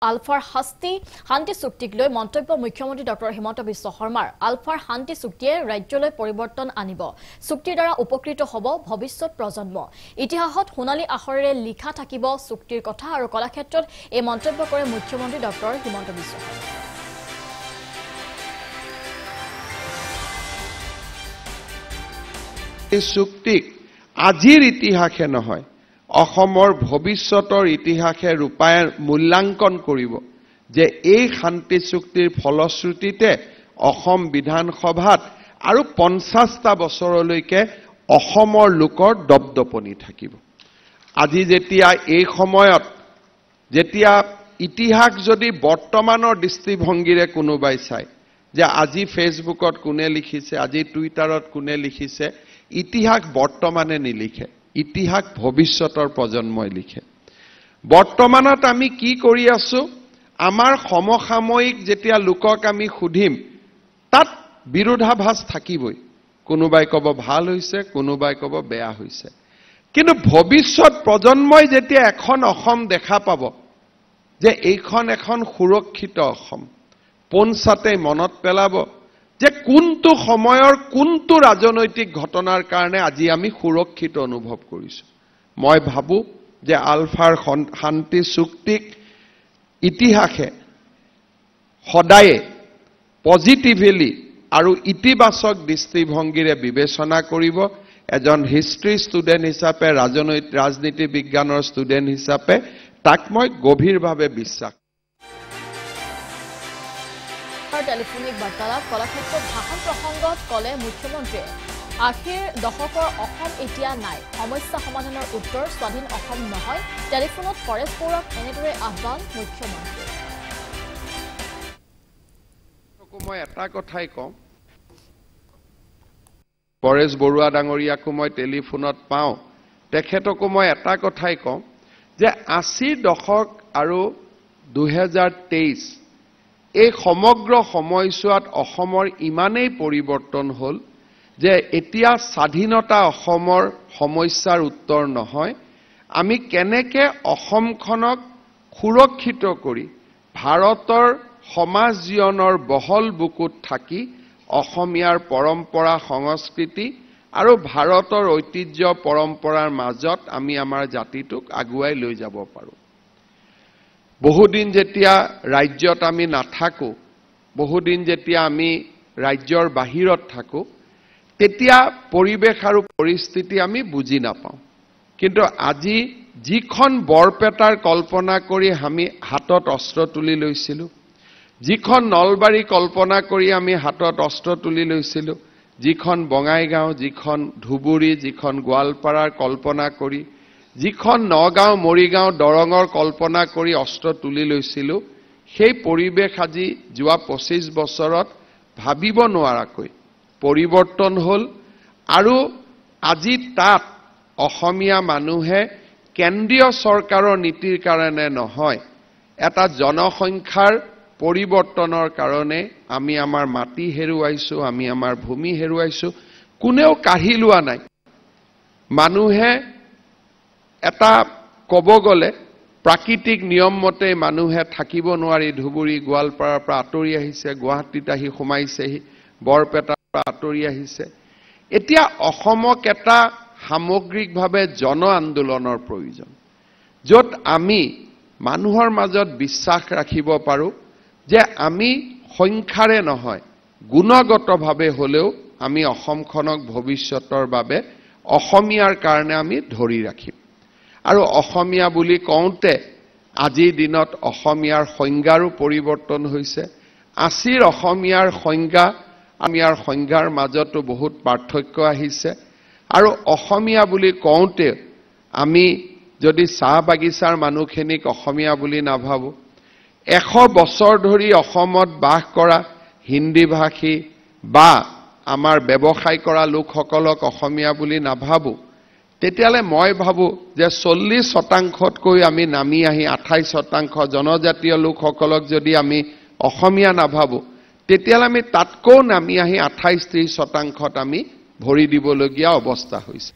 আলফাৰ শান্তি চুক্তিক লৈ মন্তব্য মুখ্যমন্ত্ৰী ডক্টৰ হিমন্ত বিশ্ব শৰ্মাৰ আলফাৰ শান্তি চুক্তিয়ে ৰাজ্যলৈ পৰিৱৰ্তন আনিব চুক্তিৰ দ্বাৰা উপকৃত হ'ব ভৱিষ্যত প্ৰজন্ম ইতিহাসত সোণালী আখৰেৰে লিখা থাকিব চুক্তিৰ কথা আৰু কলাক্ষেত্ৰত এই মন্তব্য কৰে মুখ্যমন্ত্ৰী ডক্টৰ হিমন্ত বিশ্ব শৰ্মা এই চুক্তিক আজিৰ ইতিহাসে নহয় অসমৰ ভৱিষ্যতৰ ইতিহাসে ৰূপায়ণ মূল্যাঙ্কন কৰিব যে এই শান্তি চুক্তিৰ ফলশ্ৰুতিতে অসম বিধানসভাত আৰু 50টা বছৰলৈকে অসমৰ লোকৰ দপদপনি থাকিব আজি যেতিয়া এই সময়ত যেতিয়া ইতিহাস যদি বৰ্তমানৰ দৃষ্টিভংগীৰে কোনোবাই চায় যে আজি ফেসবুকত কোনে লিখিছে আজি টুইটাৰত কোনে লিখিছে ইতিহাস বৰ্তমানে নিলিখে ইতিহাস ভৱিষ্যতৰ প্ৰজন্মই লিখে বৰ্তমানত আমি কি কৰি আছো আমাৰ সমসাময়িক যেতিয়া লোকক আমি খুদিম তাত বিৰোধাভাস থাকিবই কোনোবাই কব ভাল হৈছে কোনোবাই কব বেয়া হৈছে কিন্তু ভৱিষ্যত প্ৰজন্মই যেতিয়া এখন অসম দেখা পাব যে এইখন এখন সুৰক্ষিত অসম পঞ্চাতে মনত পেলাব যে কোনটো সময়ৰ কোনটো ৰাজনৈতিক ঘটনাৰ কাৰণে আজি আমি সুৰক্ষিত অনুভৱ কৰিছো মই ভাবো যে আলফাৰ শান্তি চুক্তিক ইতিহাসে সদায় পজিটিভলি আৰু ইতিবাচক দৃষ্টিভংগীৰে বিবেচনা কৰিব এজন হিষ্ট্ৰী ষ্টুডেন্ট হিচাপে ৰাজনীতি বিজ্ঞানৰ ষ্টুডেন্ট হিচাপে তাক মই গভীৰভাৱে বিশ্বাস টেলিফোনিক বাৰ্তালাপ কলাক্ষেত্ৰত ভাষণ প্ৰসংগত কলে মুখ্যমন্ত্ৰীয়ে আখিৰ দশকৰ অসম এতিয়া নাই সমস্যা সমাধানৰ উত্তৰ স্বাধীন অসম নহয় টেলিফোনত পৰেশ বৰুৱাক এনেদৰে আহ্বান মুখ্যমন্ত্ৰীৰ মই এটা কথাই কওঁ পৰেশ বৰুৱা ডাঙৰীয়াকো মই টেলিফোনত পাওঁ তেখেতকো মই এটা কথাই কওঁ যে 80 দশক আৰু 2023 এই সমগ্ৰ সময়ছোৱাত অসমৰ ইমানেই পৰিৱৰ্তন হ'ল যে এতিয়া স্বাধীনতা অসমৰ সমস্যাৰ উত্তৰ নহয় আমি কেনেকে অসমখনক সুৰক্ষিত কৰি ভাৰতৰ সমাজ জীৱনৰ বহল বুকুত থাকি অসমীয়াৰ পৰম্পৰা সংস্কৃতি আৰু ভাৰতৰ ঐতিহ্য পৰম্পৰাৰ মাজত আমি আমাৰ জাতিটোক আগুৱাই লৈ যাব পাৰো বহুদিন যেতিয়া ৰাজ্যত আমি নাথাকো বহুদিন যেতিয়া আমি ৰাজ্যৰ বাহিৰত থাকো তেতিয়া পৰিবেশ আৰু পৰিস্থিতি আমি বুজি নাপাওঁ কিন্তু আজি যিখন বৰপেটাৰ কল্পনা কৰি আমি হাতত অস্ত্ৰ তুলি লৈছিলো যিখন নলবাৰী কল্পনা কৰি আমি হাতত অস্ত্ৰ তুলি লৈছিলো যিখন বঙাইগাঁও যিখন ধুবুৰী যিখন গোৱালপাৰাৰ কল্পনা কৰি যিখন নগাঁও মৰিগাঁও দৰঙৰ কল্পনা কৰি অস্ত্ৰ তুলি লৈছিলো সেই পৰিবেশ আজি যোৱা 25 বছৰত ভাবিব নোৱাৰাকৈ পৰিৱৰ্তন হ'ল আৰু আজি তাত অসমীয়া মানুহে কেন্দ্ৰীয় চৰকাৰৰ নীতিৰ কাৰণে নহয় এটা জনসংখ্যাৰ পৰিৱৰ্তনৰ কাৰণে আমি আমাৰ মাটি হেৰুৱাইছো আমি আমাৰ ভূমি হেৰুৱাইছো কোনেও কাঢ়ি লোৱা নাই মানুহে এটা কব গলে প্ৰাকৃতিক নিয়ম মতে মানুহে থাকিব নোৱাৰি ধুবুৰী গোৱালপাৰাৰ পৰা আঁতৰি আহিছে গুৱাহাটীত আহি সোমাইছেহি বৰপেটাৰ পৰা আঁতৰি আহিছে এতিয়া অসমক এটা সামগ্ৰিকভাৱে জন আন্দোলনৰ প্ৰয়োজন য'ত আমি মানুহৰ মাজত বিশ্বাস ৰাখিব পাৰো যে আমি সংখ্যাৰে নহয় গুণগতভাৱে হলেও আমি অসমখনক ভৱিষ্যতৰ বাবে অসমীয়াৰ কাৰণে আমি ধৰি ৰাখিম আৰু অসমীয়া বুলি কওঁতে আজিৰ দিনত অসমীয়াৰ সংজ্ঞাৰো পৰিৱৰ্তন হৈছে আসিৰ অসমীয়াৰ সংজ্ঞা আমিয়াৰ সংজ্ঞাৰ মাজতো বহুত পাৰ্থক্য আহিছে আৰু অসমীয়া বুলি কওঁতে আমি যদি চাহ বাগিচাৰ মানুহখিনিক অসমীয়া বুলি নাভাবো 100 বছৰ ধৰি অসমত বাস কৰা হিন্দী ভাষী বা আমাৰ ব্যৱসায় কৰা লোকসকলক অসমীয়া বুলি নাভাবো তেতিয়ালে মই ভাবো যে 40% আমি নামি আহি 28% জনজাতীয় লোকসকলক যদি আমি অসমীয়া নাভাবো তেতিয়ালে আমি তাতকো নামি আহি 28-30% আমি ভৰি দিবলগীয়া অৱস্থা হৈছে